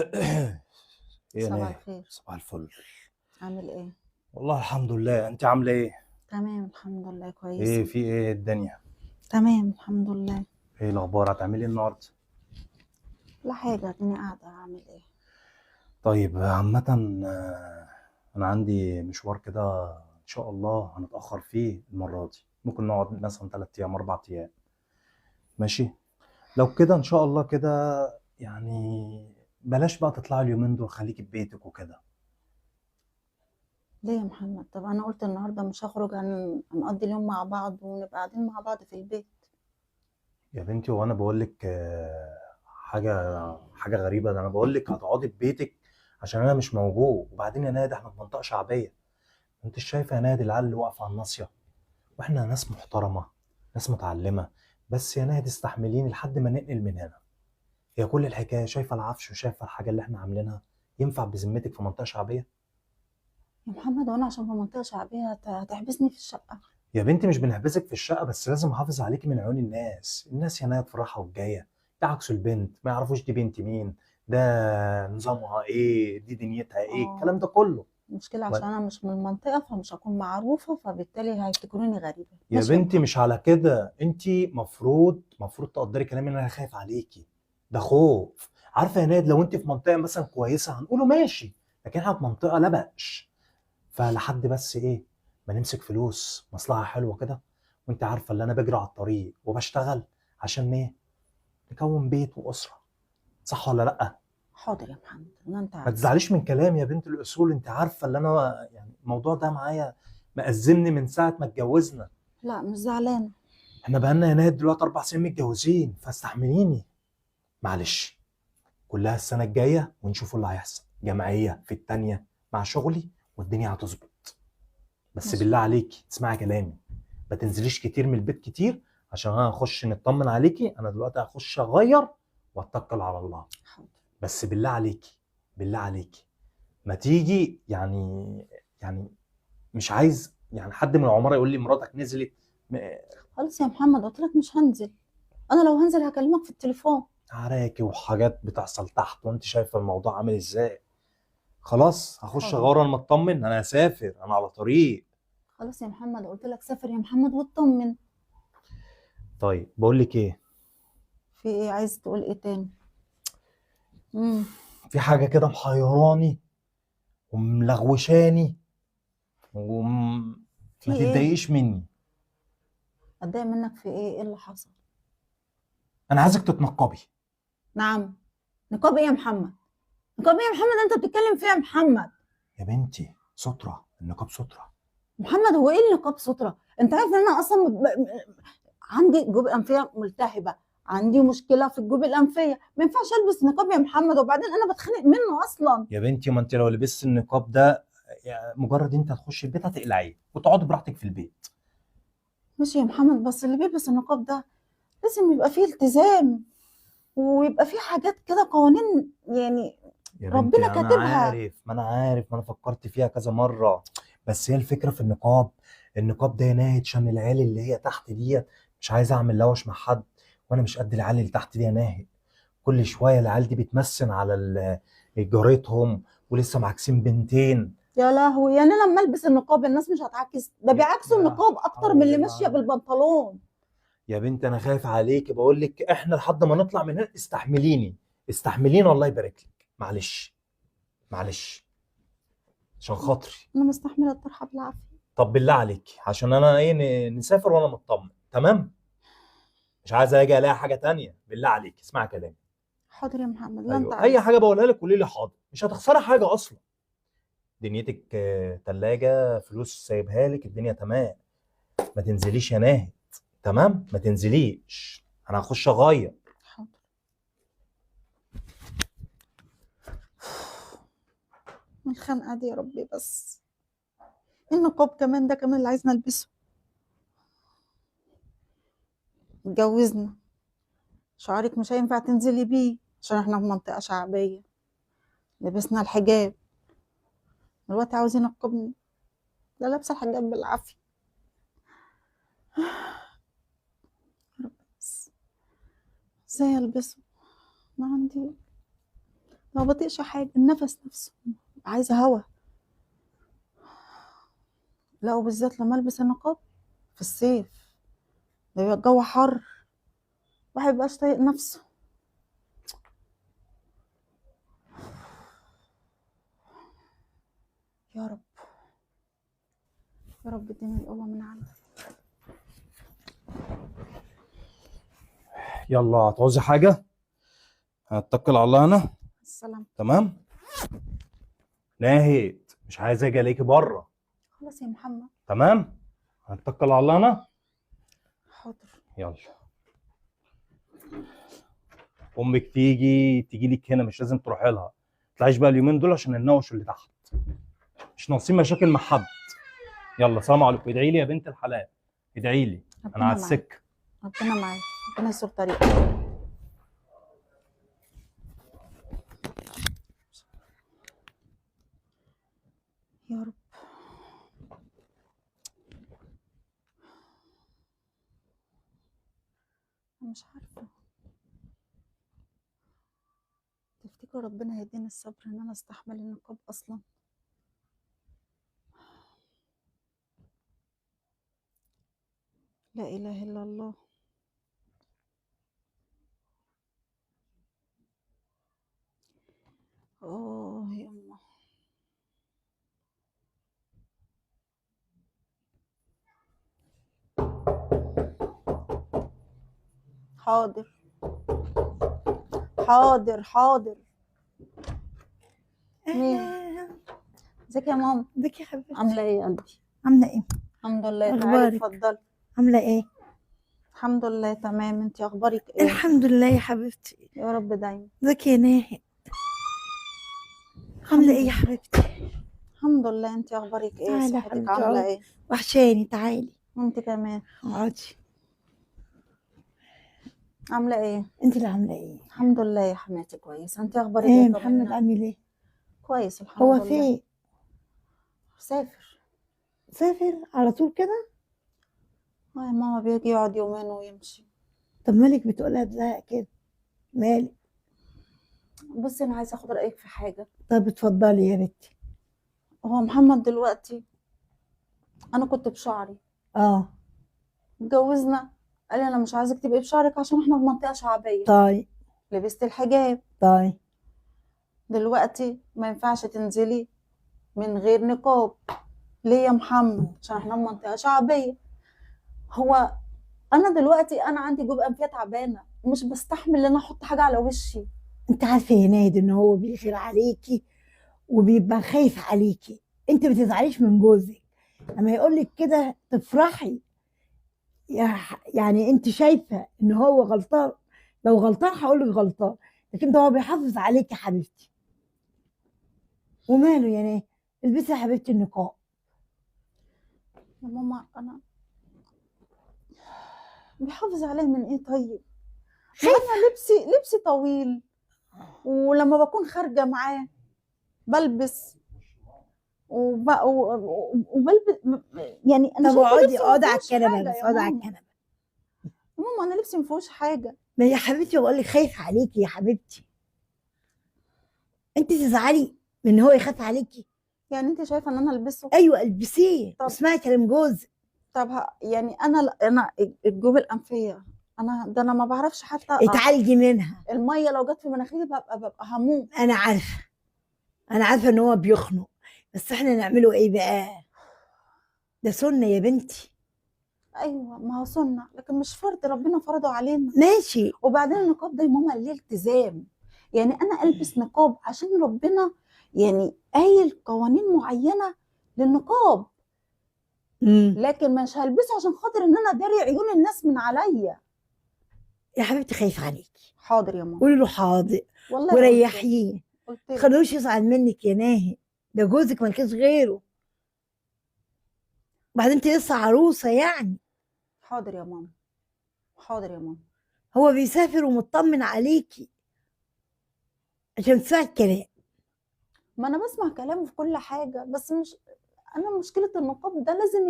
ايه يا صباح ناهد؟ الخير. صباح الفل. عامل ايه؟ والله الحمد لله، انت عامله ايه؟ تمام الحمد لله ايه كويسة. في ايه الدنيا؟ تمام الحمد لله. ايه الاخبار؟ هتعملي ايه النهارده؟ لا حاجة اديني قاعدة اعمل ايه؟ طيب عامه، انا عندي مشوار كده ان شاء الله هنتاخر فيه المره دي، ممكن نقعد مثلا 3 ايام 4 ايام. ماشي. لو كده ان شاء الله كده، يعني بلاش بقى تطلعي اليومين دول، خليكي في بيتك وكده. ليه يا محمد؟ طب انا قلت النهاردة مش هخرج، هنقضي اليوم مع بعض ونبقى قاعدين مع بعض في البيت. يا بنتي وانا بقول لك حاجه غريبه، ده انا بقول لك هتقعدي في بيتك عشان انا مش موجود. وبعدين يا نادي احنا في منطقه شعبيه، انت شايفه يا نادي العيال اللي واقفه على الناصيه، واحنا ناس محترمه، ناس متعلمه. بس يا نادي استحمليني لحد ما ننقل من هنا. هي كل الحكايه شايفه العفش وشايفه الحاجه اللي احنا عاملينها، ينفع بذمتك في منطقه شعبيه؟ يا محمد وانا عشان في منطقة شعبية هتحبسني في الشقة؟ يا بنتي مش بنحبسك في الشقه، بس لازم احافظ عليكي من عيون الناس يا نادي في الراحه والجايه. يعكسوا البنت، ما يعرفوش دي بنت مين، ده نظامها ايه، دي دنيتها ايه، الكلام اه، ده كله. المشكلة و- عشان انا مش من المنطقة فمش هكون معروفة، فبالتالي هيفتكروني غريبة. يا ماشي يا بنتي محمد. مش على كده، انت مفروض تقدري كلامي ان انا خايف عليكي. ده خوف. عارفه يا ناد، لو انت في منطقه مثلا كويسه هنقوله ماشي، لكن احنا في منطقه لبش. فلحد بس ايه، ما نمسك فلوس مصلحه حلوه كده. وانت عارفه اللي انا بجري على الطريق وبشتغل عشان ايه؟ نكون بيت واسره. صح ولا لا؟ حاضر يا محمد ان انت ما عايزه. تزعليش من كلامي يا بنت الاصول، انت عارفه اللي انا يعني الموضوع ده معايا مأزمني من ساعه ما اتجوزنا. لا مش زعلانة. احنا بقالنا يا ناد دلوقتي 4 سنين متجوزين، فاستحمليني. معلش، كلها السنه الجايه ونشوف اللي هيحصل، جمعيه في التانيه مع شغلي والدنيا هتظبط. بس ماشي. بالله عليكي تسمعي كلامي، ما تنزليش كتير من البيت كتير، عشان انا هخش نطمن عليكي. انا دلوقتي هخش اغير واتكل على الله. حاضر. بس بالله عليكي، بالله عليكي ما تيجي يعني مش عايز يعني حد من العماره يقول لي مراتك نزلت. م- خلاص يا محمد قلت لك مش هنزل. انا لو هنزل هكلمك في التليفون. عراكي وحاجات بتحصل تحت، وانت شايفه الموضوع عامل ازاي. خلاص هخش حاضر. اغير، انا مطمن، انا هسافر، انا على طريق. خلاص يا محمد قلت لك سافر يا محمد واطمن. طيب بقول لك ايه، في ايه؟ عايز تقول ايه تاني؟ امم في حاجه كده محيراني وملغوشاني في ما ايه؟ تتضايقيش مني. اتضايق منك في ايه؟ ايه اللي حصل؟ انا عايزك تتنقبي. نعم. نقاب ايه يا محمد؟ نقاب ايه يا محمد انت بتتكلم فيها يا محمد؟ يا بنتي سترة، النقاب سترة. محمد هو ايه النقاب سترة؟ انت عارف ان انا اصلا عندي جيوب انفيه ملتهبه. عندي مشكله في الجيوب الانفيه، ما ينفعش البس نقاب يا محمد، وبعدين انا بتخنق منه اصلا. يا بنتي ما انت لو لبست النقاب ده، يعني مجرد انت هتخش البيت هتقلعيه وتقعدي براحتك في البيت. ماشي يا محمد، بس اللي بيلبس النقاب ده لازم يبقى فيه التزام، ويبقى فيه حاجات كده قوانين يعني يا ربنا بنتي انا كاتبها. عارف، ما انا فكرت فيها كذا مرة. بس هي الفكرة في النقاب، النقاب ده ناهد عشان العيال اللي هي تحت ديت. مش عايز اعمل لوش مع حد، وانا مش قد العيال اللي تحت دي يا ناهد. كل شوية العيال دي بتمسن على جارتهم، ولسه معاكسين بنتين. يا لهوي، يعني انا لما البس النقاب الناس مش هتعكس؟ ده بيعكسوا يا النقاب اكتر من حول اللي الله. ماشيه بالبنطلون. يا بنت انا خايف عليك، بقول لك احنا لحد ما نطلع من هنا استحمليني، استحمليني الله يبارك لك. معلش، معلش، عشان خاطري. انا مستحمله الطرحه بالعافيه. طب بالله عليك، عشان انا ايه، نسافر وانا مطمن تمام. مش عايز اجي الاقي حاجه تانية، بالله عليك اسمع كلامي. حاضر يا محمد اللي انت ايوه، اي عايزه. حاجه بقولها لك قولي لي حاضر، مش هتخسري حاجه اصلا. دنيتك تلاجة فلوس سايبها لك، الدنيا تمام. ما تنزليش يا ناهد، تمام، ما تنزليش، انا هخش اغير. حاضر. من الخنقه دي يا ربي بس. النقاب كمان ده كمان اللي عايزنا نلبسه؟ اتجوزنا، شعرك مش هينفع تنزلي بيه عشان احنا في منطقه شعبيه. لبسنا الحجاب، دلوقتي عاوزين ينقبني؟ ده لابسه الحجاب بالعافيه. يا رب بس ازاي البسه؟ ما عندي ما بطيقش حاجة، النفس نفسه عايزة هوا. لا وبالذات لما البس النقاب في الصيف ده بيبقى الجو حر، الواحد مبيبقاش طايق نفسه. يا رب يا رب اديني القوة من عندك. يلا هتعوزي حاجه؟ هتكل على الله انا. السلام. تمام. ناهد مش عايز اجي الاقيكي بره. خلاص يا محمد. تمام. هتكل على الله انا. حاضر. يلا. امك تيجي لك هنا، مش لازم تروحي لها. تطلعيش بقى اليومين دول عشان النوش اللي تحت، مش ناقصين مشاكل مع حد. يلا سلام عليكم. ادعي لي يا بنت الحلال، ادعي لي. انا على السكه. ربنا معاك، ربنا يستر طريقك. يا رب. أنا مش عارفة، تفتكروا ربنا هيديني الصبر ان انا استحمل النقاب اصلا؟ لا اله الا الله. يا الله. حاضر حاضر حاضر. مين؟ ازيك يا ماما؟ ازيك يا حبيبتي؟ عامله ايه يا قلبي؟ عامله ايه؟ الحمد لله. تعالي اخبارك؟ اتفضلي. عامله ايه؟ الحمد لله تمام. انتي اخبارك ايه؟ الحمد لله يا حبيبتي. يا رب دايما. ازيك يا ناهد؟ عامله ايه يا حبيبتي؟ الحمد لله. انتي اخبارك ايه؟ تعالي يا صحتك حبيبتي عامله اقعدي. ايه؟ وحشاني، تعالي وانت كمان اقعدي. عامله ايه؟ انت اللي عامله ايه؟ الحمد لله يا حماتي كويسه. انتي اخبارك ايه ايه؟ محمد طمنيني. عامل ايه؟ كويس الحمد هو لله. فين؟ سافر. سافر على طول كده؟ يا ماما بيجي يقعد يومين ويمشي. طب مالك بتقولها بزهق كده؟ مالك؟ بصي انا عايزه اخد رايك في حاجه. طب اتفضلي يا بنتي. هو محمد دلوقتي، انا كنت بشعري، اه اتجوزنا، قال لي انا مش عايزك تبقي بشعرك عشان احنا في منطقه شعبيه. طيب لبست الحجاب. طيب. دلوقتي ما ينفعش تنزلي من غير نقاب. ليه يا محمد؟ عشان احنا في منطقه شعبيه. هو انا دلوقتي انا عندي جوب انفيه تعبانه، مش بستحمل ان انا احط حاجه على وشي. انت عارفه يا ناهد ان هو بيغير عليكي وبيبقى خايف عليكي. انت ما تزعليش من جوزك لما يقول لك كده، تفرحي. يعني انت شايفه ان هو غلطان؟ لو غلطان هقول لك غلطان، لكن ده هو بيحافظ عليك يا حبيبتي. وماله يعني؟ البسي يا حبيبتي النقاب. يا ماما انا بيحافظ عليا من ايه طيب؟ ما انا لبسي طويل، ولما بكون خارجه معاه بلبس وبلبس يعني انا طب شايفه اقعدي لبسي اقعدي ما على فيهوش الكنبه، حاجه بس يا اقعدي على ماما. الكنبه. يا ماما انا لبسي ما فيهوش حاجه. ما يا حبيبتي بقول لك خايف عليكي يا حبيبتي. انت تزعلي من ان هو يخاف عليكي؟ يعني انت شايفه ان انا البسه؟ ايوه البسيه، طب اسمعي كلام جوزك. طب يعني انا الجوب الانفيه، انا ما بعرفش حتى اتعالجي منها. الميه لو جت في مناخيري ببقى هموت. انا عارفه، انا عارفه ان هو بيخنق، بس احنا نعمله ايه بقى؟ ده سنه يا بنتي. ايوه ما هو سنه، لكن مش فرض ربنا فرضه علينا. ماشي. وبعدين النقاب ده يا ماما ليه التزام. يعني انا البس نقاب عشان ربنا يعني قايل قوانين معينه للنقاب، لكن مش هلبسه عشان خاطر ان انا اداري عيون الناس من عليا. يا حبيبتي خايف عليكي. حاضر يا ماما. قولي له حاضر والله وريحيه، قلت ما له. تخلوش يزعل منك يا ناهي، ده جوزك مالكيش غيره، وبعدين انت لسه عروسه يعني. حاضر يا ماما. حاضر يا ماما. هو بيسافر ومطمن عليكي عشان تسمعي الكلام. ما انا بسمع كلامه في كل حاجه، بس مش انا مشكله النقاب ده لازم